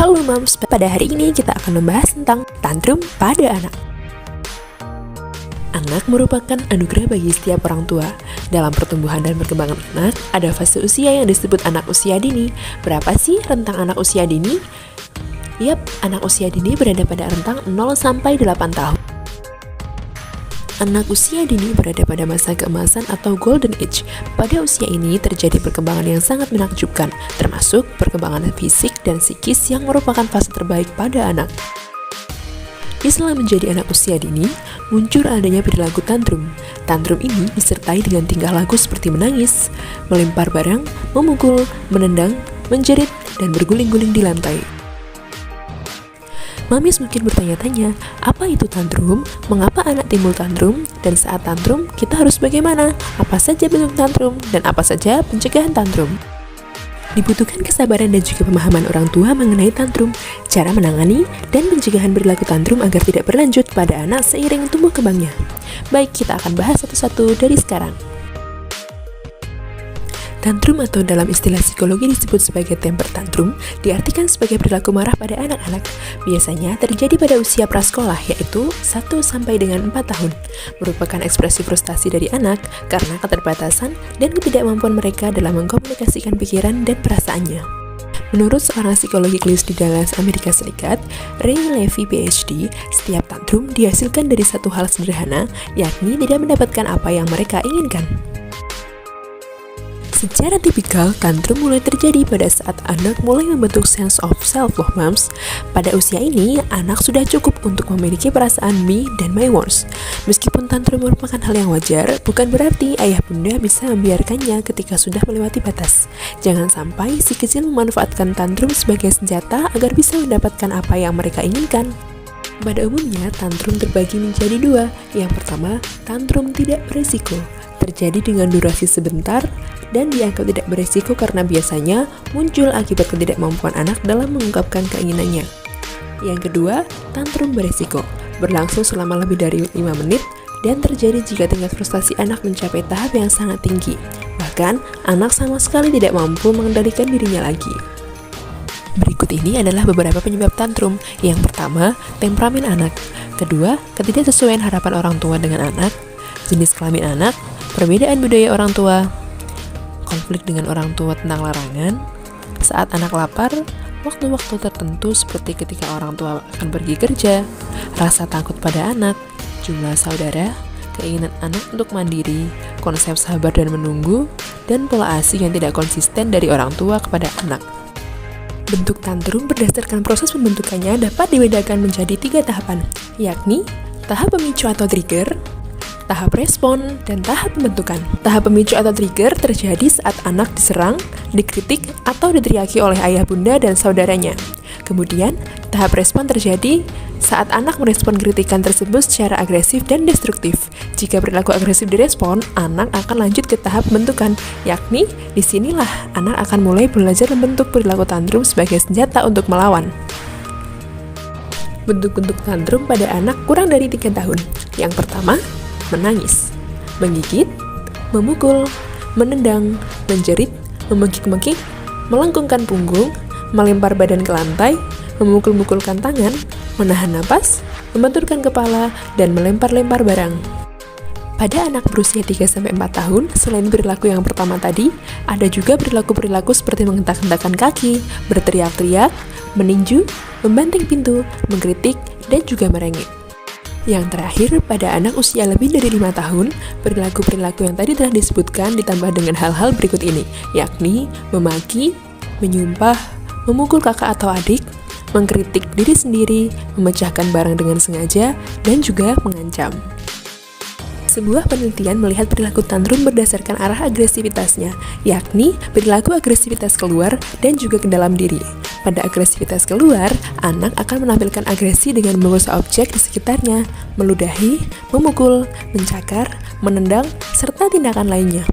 Halo Moms, pada hari ini kita akan membahas tentang tantrum pada anak. Anak merupakan anugerah bagi setiap orang tua. Dalam pertumbuhan dan perkembangan anak, ada fase usia yang disebut anak usia dini. Berapa sih rentang anak usia dini? Yap, anak usia dini berada pada rentang 0 sampai 8 tahun. Anak usia dini berada pada masa keemasan atau golden age. Pada usia ini terjadi perkembangan yang sangat menakjubkan, termasuk perkembangan fisik dan psikis yang merupakan fase terbaik pada anak. Setelah menjadi anak usia dini, muncul adanya perilaku tantrum. Tantrum ini disertai dengan tingkah laku seperti menangis, melempar barang, memukul, menendang, menjerit, dan berguling-guling di lantai. Mamis mungkin bertanya-tanya, apa itu tantrum? Mengapa anak timbul tantrum? Dan saat tantrum, kita harus bagaimana? Apa saja bentuk tantrum? Dan apa saja pencegahan tantrum? Dibutuhkan kesabaran dan juga pemahaman orang tua mengenai tantrum, cara menangani, dan pencegahan perilaku tantrum agar tidak berlanjut pada anak seiring tumbuh kembangnya. Baik, kita akan bahas satu-satu dari sekarang. Tantrum atau dalam istilah psikologi disebut sebagai temper tantrum diartikan sebagai perilaku marah pada anak-anak. Biasanya terjadi pada usia prasekolah, yaitu 1 sampai dengan 4 tahun. Merupakan ekspresi frustasi dari anak karena keterbatasan dan ketidakmampuan mereka dalam mengkomunikasikan pikiran dan perasaannya. Menurut seorang psikologi klinis di Dallas, Amerika Serikat, Ray Levy PhD, setiap tantrum dihasilkan dari satu hal sederhana, yakni tidak mendapatkan apa yang mereka inginkan. Secara tipikal, tantrum mulai terjadi pada saat anak mulai membentuk sense of self loh Moms. Pada usia ini, anak sudah cukup untuk memiliki perasaan me dan my words. Meskipun tantrum merupakan hal yang wajar, bukan berarti ayah bunda bisa membiarkannya ketika sudah melewati batas. Jangan sampai si kecil memanfaatkan tantrum sebagai senjata agar bisa mendapatkan apa yang mereka inginkan. Pada umumnya, tantrum terbagi menjadi dua. Yang pertama, tantrum tidak berisiko. Terjadi dengan durasi sebentar dan dianggap tidak beresiko karena biasanya muncul akibat ketidakmampuan anak dalam mengungkapkan keinginannya. Yang kedua, tantrum beresiko, berlangsung selama lebih dari 5 menit dan terjadi jika tingkat frustasi anak mencapai tahap yang sangat tinggi. Bahkan, anak sama sekali tidak mampu mengendalikan dirinya lagi. Berikut ini adalah beberapa penyebab tantrum. Yang pertama, temperamen anak. Kedua, ketidaksesuaian harapan orang tua dengan anak. Jenis kelamin anak, perbedaan budaya orang tua, konflik dengan orang tua tentang larangan, saat anak lapar, waktu-waktu tertentu seperti ketika orang tua akan pergi kerja, rasa takut pada anak, jumlah saudara, keinginan anak untuk mandiri, konsep sabar dan menunggu, dan pola asuh yang tidak konsisten dari orang tua kepada anak. Bentuk tantrum berdasarkan proses pembentukannya dapat dibedakan menjadi 3 tahapan, yakni tahap pemicu atau trigger, tahap respon, dan tahap pembentukan. Tahap pemicu atau trigger terjadi saat anak diserang, dikritik, atau diteriaki oleh ayah bunda dan saudaranya. Kemudian, tahap respon terjadi saat anak merespon kritikan tersebut secara agresif dan destruktif. Jika perilaku agresif direspon, anak akan lanjut ke tahap pembentukan, yakni disinilah anak akan mulai belajar membentuk perilaku tantrum sebagai senjata untuk melawan. Bentuk-bentuk tantrum pada anak kurang dari 3 tahun. Yang pertama, menangis, menggigit, memukul, menendang, menjerit, memekik-mekik, melengkungkan punggung, melempar badan ke lantai, memukul-mukulkan tangan, menahan napas, membenturkan kepala, dan melempar-lempar barang. Pada anak berusia 3-4 tahun, selain perilaku yang pertama tadi, ada juga perilaku-perilaku seperti menghentak-hentakan kaki, berteriak-teriak, meninju, membanting pintu, mengkritik, dan juga merengek. Yang terakhir, pada anak usia lebih dari 5 tahun, perilaku-perilaku yang tadi telah disebutkan ditambah dengan hal-hal berikut ini, yakni memaki, menyumpah, memukul kakak atau adik, mengkritik diri sendiri, memecahkan barang dengan sengaja, dan juga mengancam. Sebuah penelitian melihat perilaku tantrum berdasarkan arah agresivitasnya, yakni perilaku agresivitas keluar dan juga ke dalam diri. Pada agresivitas keluar, anak akan menampilkan agresi dengan menggosok objek di sekitarnya, meludahi, memukul, mencakar, menendang, serta tindakan lainnya.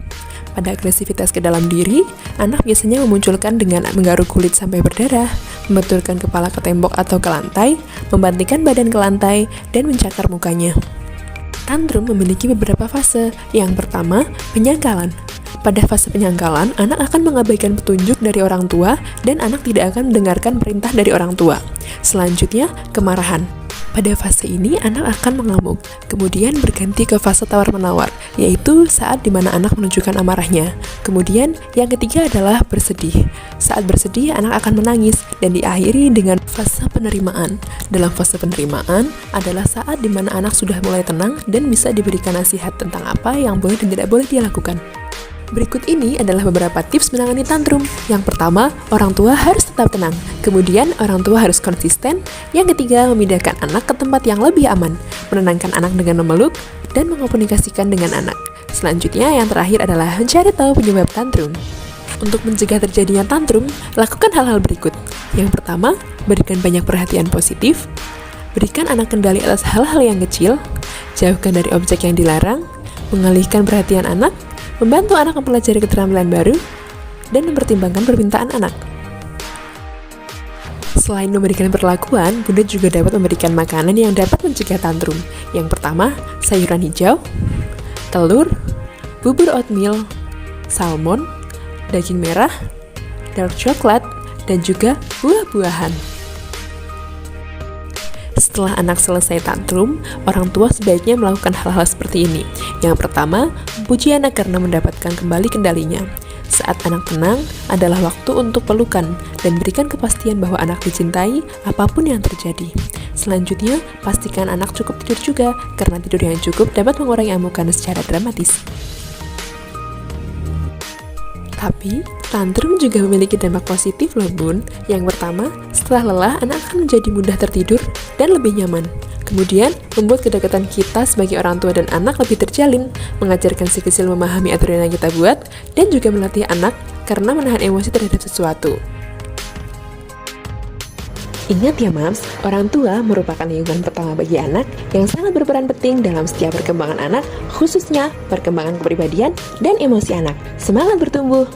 Pada agresivitas ke dalam diri, anak biasanya memunculkan dengan menggaruk kulit sampai berdarah, membenturkan kepala ke tembok atau ke lantai, membantingkan badan ke lantai, dan mencakar mukanya. Tantrum memiliki beberapa fase. Yang pertama, penyangkalan. Pada fase penyangkalan, anak akan mengabaikan petunjuk dari orang tua dan anak tidak akan mendengarkan perintah dari orang tua. Selanjutnya, kemarahan. Pada fase ini, anak akan mengamuk, kemudian berganti ke fase tawar-menawar, yaitu saat dimana anak menunjukkan amarahnya. Kemudian, yang ketiga adalah bersedih. Saat bersedih, anak akan menangis, dan diakhiri dengan fase penerimaan. Dalam fase penerimaan adalah saat dimana anak sudah mulai tenang dan bisa diberikan nasihat tentang apa yang boleh dan tidak boleh dia lakukan. Berikut ini adalah beberapa tips menangani tantrum. Yang pertama, orang tua harus tetap tenang. Kemudian, orang tua harus konsisten. Yang ketiga, memindahkan anak ke tempat yang lebih aman, menenangkan anak dengan memeluk, dan mengkomunikasikan dengan anak. Selanjutnya, yang terakhir adalah mencari tahu penyebab tantrum. Untuk mencegah terjadinya tantrum, lakukan hal-hal berikut. Yang pertama, berikan banyak perhatian positif. Berikan anak kendali atas hal-hal yang kecil. Jauhkan dari objek yang dilarang. Mengalihkan perhatian anak. Membantu anak mempelajari keterampilan baru, dan mempertimbangkan permintaan anak. Selain memberikan perlakuan, Bunda juga dapat memberikan makanan yang dapat mencegah tantrum. Yang pertama, sayuran hijau, telur, bubur oatmeal, salmon, daging merah, dark chocolate, dan juga buah-buahan. Setelah anak selesai tantrum, orang tua sebaiknya melakukan hal-hal seperti ini. Yang pertama, puji anak karena mendapatkan kembali kendalinya. Saat anak tenang, adalah waktu untuk pelukan dan berikan kepastian bahwa anak dicintai apapun yang terjadi. Selanjutnya, pastikan anak cukup tidur juga, karena tidur yang cukup dapat mengurangi amukan secara dramatis. Tapi, tantrum juga memiliki dampak positif loh Bun. Yang pertama, setelah lelah, anak akan menjadi mudah tertidur dan lebih nyaman. Kemudian, membuat kedekatan kita sebagai orang tua dan anak lebih terjalin, mengajarkan si kecil memahami aturan yang kita buat, dan juga melatih anak karena menahan emosi terhadap sesuatu. Ingat ya Mams, orang tua merupakan lingkungan pertama bagi anak yang sangat berperan penting dalam setiap perkembangan anak, khususnya perkembangan kepribadian dan emosi anak. Semangat bertumbuh!